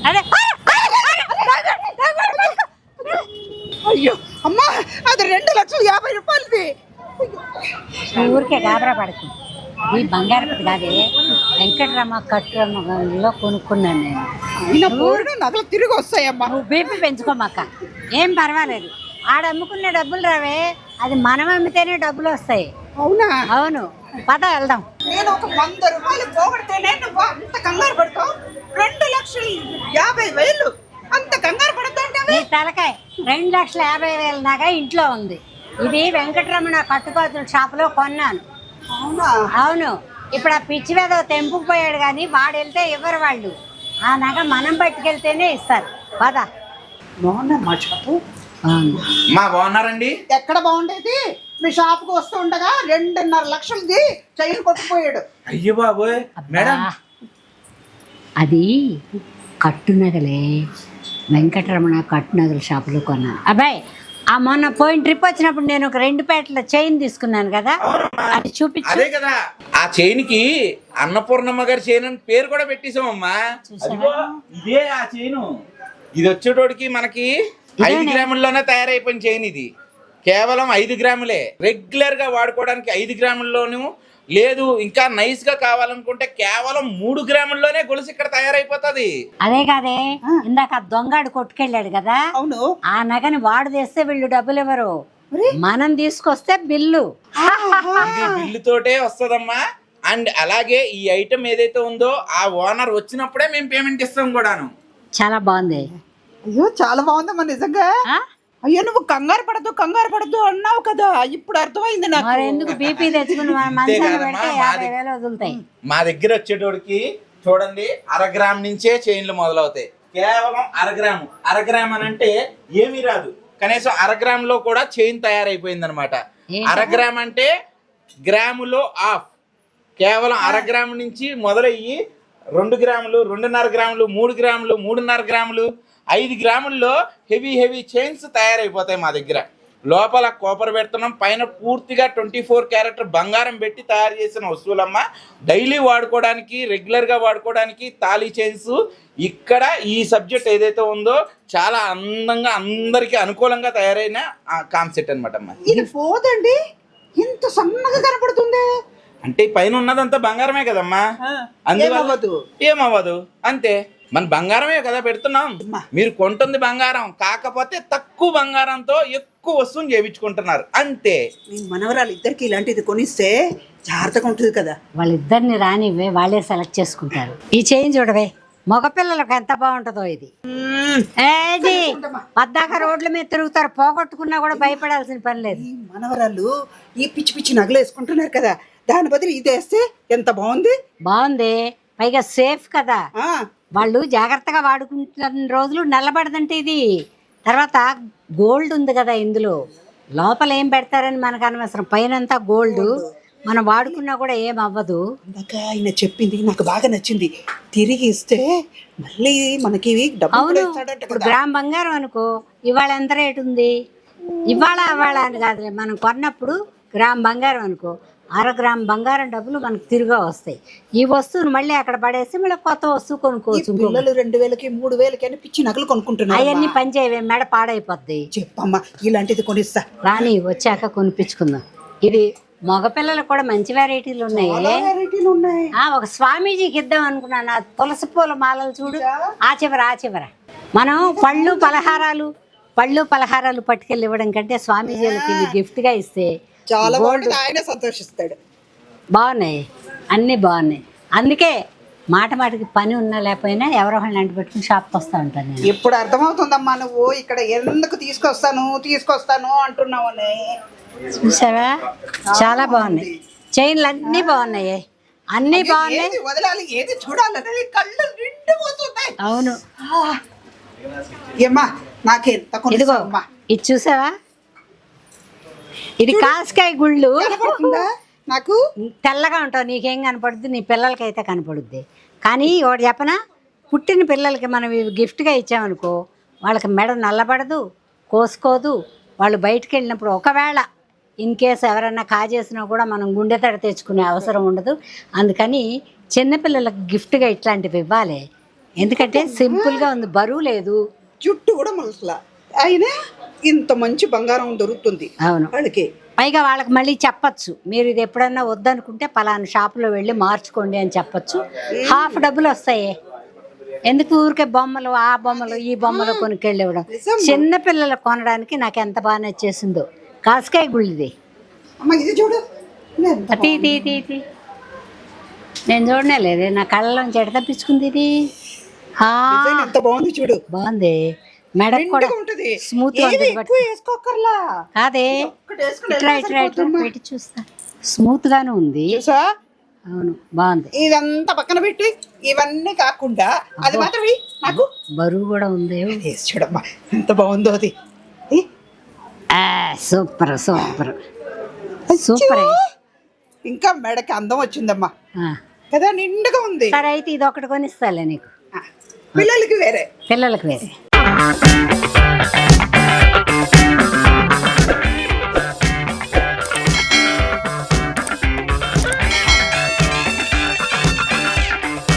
అదే అయ్యో అమ్మా, అది 2,50,000 ఊరికే గాబరా పడకు. ఈ బంగారపతి కాదే, వెంకటరమ కట్టురమ్మలో కొనుక్కున్నాను నేను. అయినా పోయిన నగలు తిరిగి వస్తాయమ్మా. నువ్వు బీపీ పెంచుకోమాక, ఏం పర్వాలేదు. ఆడ అమ్ముకునే డబ్బులు రావే, అది మనం అమ్మితేనే డబ్బులు వస్తాయి. అవునా? అవును, పద వెళ్దాం. నేను ఒక 100 రూపాయలు పోగొడితేనే నువ్వు అంత కంగారు పడతావు. 2,50,000 అంత కంగారు పడతావు. నీ తలకాయ 2,50,000 దాకా ఇంట్లో ఉంది. ఇది వెంకటరమణ కట్టుకోతుల షాపులో కొన్నాను. అవునా? అవును. ఇప్పుడు ఆ పిచ్చి మీద తెంపుకుపోయాడు, కానీ వాడు వెళ్తే ఇవ్వరు వాళ్ళు. ఆ నగ మనం పట్టుకెళ్తేనే ఇస్తారు. పద. బాగున్నా మా షాపు? మా బాగున్నారండి. ఎక్కడ బాగుండేది? మీ షాపుకి వస్తూ ఉండగా 2.5 లక్షలది చైన్ కొట్టుకుపోయాడు. అయ్యో బాబోయ్ మేడం, అది కట్టునగలే, వెంకటరమణ కట్టునగల షాపులో కొన్నాను. అబ్బాయి, ఆ మొన్న పోయిన ట్రిప్ వచ్చినప్పుడు నేను ఒక 2 పేటల చైన్ తీసుకున్నాను కదా, అది చూపించు. అదే కదా ఆ చైన్ కి అన్నపూర్ణమ్మ గారి చైన్ అని పేరు కూడా పెట్టేసామమ్మా. అదిగో ఇదే ఆ చైన్. ఇది వచ్చేటోడికి మనకి 5 గ్రాముల్లోనే తయారైపోయిన చైన్. ఇది కేవలం 5 గ్రాములే. రెగ్యులర్ గా వాడుకోవడానికి 5 గ్రాముల్లోనూ లేదు, ఇంకా నైస్ గా కావాలనుకుంటే కేవలం 3 గ్రాముల్లోనే గొలుసు ఇక్కడ తయారైపోతుంది. అదే కాదే, ఇందాక దొంగడు కొట్టుకెళ్ళాడు కదా, అవును. ఆ నగని వాడు తెస్తే వీళ్ళు డబ్బులు ఇవ్వరు, మనం తీసుకొస్తే బిల్లు. ఇది బిల్లు తోటే వస్తుందమ్మా. అండ్ అలాగే ఈ ఐటమ్ ఏదైతే ఉందో ఆ ఓనర్ వచ్చినప్పుడే మేము పేమెంట్ ఇస్తాం కూడాను. చాలా బాగుంది. అయ్యో చాలా బాగుందమ్మా నిజంగా. అయ్యో నువ్వు కంగారు పడద్దు అన్నావు కదా, ఇప్పుడు అర్థమైంది నాకు. మరి ఎందుకు బీపీ తెచ్చుకుని మంచాన్ని పెడితే 50,000 వదులుతాయి. మా దగ్గర వచ్చేటోడికి చూడండి 1/2 గ్రామ్ నుంచే చైన్లు మొదలవుతాయి. కేవలం 1/2 గ్రామ్ అని అంటే ఏమీ రాదు, కనీసం 1/2 గ్రామ్ లో కూడా చైన్ తయారైపోయింది అనమాట. 1/2 గ్రామ్ అంటే గ్రాములో ఆఫ్. కేవలం 1/2 గ్రామ్ నుంచి మొదలయ్యి 2 గ్రాములు, 2.5 గ్రాములు, 3 గ్రాములు, 3.5 గ్రాములు, 5 గ్రాముల్లో హెవీ చైన్స్ తయారైపోతాయి మా దగ్గర. లోపల కాపర్ పెడుతున్నాం, పైన పూర్తిగా 24 క్యారెట్ బంగారం పెట్టి తయారు చేసిన వస్తువులమ్మ. డైలీ వాడుకోవడానికి, రెగ్యులర్గా వాడుకోవడానికి తాళీ చైన్స్. ఇక్కడ ఈ సబ్జెక్ట్ ఏదైతే ఉందో చాలా అందంగా అందరికీ అనుకూలంగా తయారైన కాన్సెప్ట్ అనమాట అమ్మ. ఇది పోదండి, ఇంత సన్నగా కనపడుతుంది. అంటే పైన ఉన్నదంతా బంగారమే కదమ్మా, అందువల్ల ఏమవ్వదు. అంతే, మన బంగారమే కదా పెడుతున్నాం. మీరు కొంటుంది బంగారం, కాకపోతే తక్కువ బంగారంతో ఎక్కువ వస్తువుని చేయించుకుంటున్నారు అంతే. మనవరాలు ఇద్దరికి ఇలాంటిది కొనిస్తే జాగ్రత్తగా ఉంటుంది కదా. వాళ్ళిద్దరిని రానివే, వాళ్ళే సెలెక్ట్ చేసుకుంటారు. ఈ చైన్ చూడవే, మగపిల్లలకు ఎంత బాగుంటుందో. ఇది ఏది పద్దాక రోడ్ల మీద తిరుగుతారు, పోగొట్టుకున్నా కూడా భయపడాల్సిన పని లేదు. ఈ మనవరాలు ఈ పిచ్చి నగలు వేసుకుంటున్నారు కదా, దాని బదులు ఇది వేస్తే ఎంత బాగుంది. పైగా సేఫ్ కదా, వాళ్ళు జాగ్రత్తగా వాడుకుంటున్న రోజులు నల్లబడదంటే ఇది. తర్వాత గోల్డ్ ఉంది కదా ఇందులో, లోపల ఏం పెడతారని మనకు అనవసరం, పైనంతా గోల్డ్, మనం వాడుకున్నా కూడా ఏం అవ్వదు. ఇందాక ఆయన చెప్పింది నాకు బాగా నచ్చింది, తిరిగి ఇస్తే మళ్ళీ మనకి అవును. ఇప్పుడు గ్రామ్ బంగారం అనుకో, ఇవాళ ఎంత రేటు ఉంది, ఇవాళ అని కాదు, మనం కొన్నప్పుడు గ్రామ్ బంగారం అనుకో, 1/2 గ్రామ్ బంగారం డబ్బులు మనకు తిరిగా వస్తాయి. ఈ వస్తువును మళ్ళీ అక్కడ పడేసి మళ్ళీ కొత్త వస్తువు కొనుక్కోవచ్చు. పిల్లలు 2,000కి 3,000కి అని పిచ్చి నగలు కొనుక్కుంటున్నారు. అవన్నీ పనిచేయవే, మెడ పాడైపోద్ది. చెప్పమ్మా, ఇలాంటిది కొనిస్తా. రాని వచ్చాక కొనిపించుకుందాం. ఇది మగపిల్లలకు కూడా మంచి వెరైటీలు ఉన్నాయి. ఒక స్వామీజీకి ఇద్దాం అనుకున్నాను, తులసి పూల మాలలు చూడు, ఆ చివర మనం పళ్ళు పలహారాలు పట్టుకెళ్ళి ఇవ్వడం కంటే స్వామీజీలకి ఇవి గిఫ్ట్గా ఇస్తే చాలా బాగుంటుంది, ఆయన సంతోషిస్తాడు. బాగున్నాయి, అన్నీ బాగున్నాయి. అందుకే మాటకి పని ఉన్నా లేకపోయినా ఎవరో వాళ్ళని అంటి పెట్టుకుని షాప్కి వస్తూ ఉంటాను నేను. ఇప్పుడు అర్థమవుతుందమ్మా, నువ్వు ఇక్కడ ఎందుకు తీసుకొస్తాను అంటున్నావని. చూసావా, చాలా బాగున్నాయి చైన్లు, అన్నీ బాగున్నాయి, అన్నీ బాగున్నాయి. వదలాలి, ఏది చూడాలని కళ్ళు నిండిపోతున్నాయి. అవును. ఏమ్మా నాకెంత ఇదిగో, ఇది చూసావా, ఇది కాస్కాయ గుళ్ళు. నాకు తెల్లగా ఉంటావు, నీకేం కనపడుద్ది, నీ పిల్లలకైతే కనపడుద్ది. కానీ ఒకటి చెప్పనా, పుట్టిన పిల్లలకి మనం ఇవి గిఫ్ట్గా ఇచ్చామనుకో, వాళ్ళకి మెడ నల్లబడదు, కోసుకోదు. వాళ్ళు బయటికి వెళ్ళినప్పుడు ఒకవేళ ఇన్ కేసు ఎవరైనా కాజేసినా కూడా మనం గుండె తడి తెచ్చుకునే అవసరం ఉండదు. అందుకని చిన్నపిల్లలకు గిఫ్ట్గా ఇట్లాంటివి ఇవ్వాలి. ఎందుకంటే సింపుల్గా ఉంది, బరువు లేదు. జుట్టు కూడా మలసలా, అయినా ఇంత మంచి బంగారం దొరుకుతుంది అవును. వాళ్ళకి. పైగా వాళ్ళకి మళ్ళీ చెప్పచ్చు, మీరు ఇది ఎప్పుడన్నా వద్దనుకుంటే పలానా షాపులో వెళ్ళి మార్చుకోండి అని చెప్పచ్చు. హాఫ్ డబ్బులు వస్తాయి. ఎందుకు ఊరికే బొమ్మలు, ఆ బొమ్మలు, ఈ బొమ్మలు కొనుక్కెళ్ళివ్వడం. చిన్న పిల్లలు కొనడానికి నాకు ఎంత బాగా నచ్చేసిందో. కాసకాయ గుళ్ళిది. అమ్మ ఇది చూడు, ఎంత తీ తీ తీ తీ. నేను చూడనే లేదే, నా కళ్ళలోంచి ఎడ తప్పించుకుంది ఇది. డిజైన్ ఎంత బాగుంది చూడు. బాగుంది. మెడకు కూడా నిండుగా ఉంటది. స్మూత్ ఏవి ఎక్కువ వేసుకోకర్లా. కాదే, ఒక్కటి వేసుకుని ఇట్లా ఇట్లా ఇట్లా పెట్టి చూస్తా, స్మూత్ గాను ఉంది. చూసా, అవును బాగుంది. ఇదంతా పక్కన పెట్టి ఇవన్నీ కాకుండా అది మాత్రం ఇయ్యి నాకు. బరువు కూడా ఉంది. వేసి చూడమ్మా ఎంత బాగుందో అది. సూపర్ సూపర్ అచ్చో! సూపర్. ఇంకా మెడకి అందం వచ్చిందమ్మా కదా, నిండుగా ఉంది. సరే అయితే ఇది ఒకటి కొనిస్తాలే నీకు. పిల్లలకి వేరే, పిల్లలకి వేరే.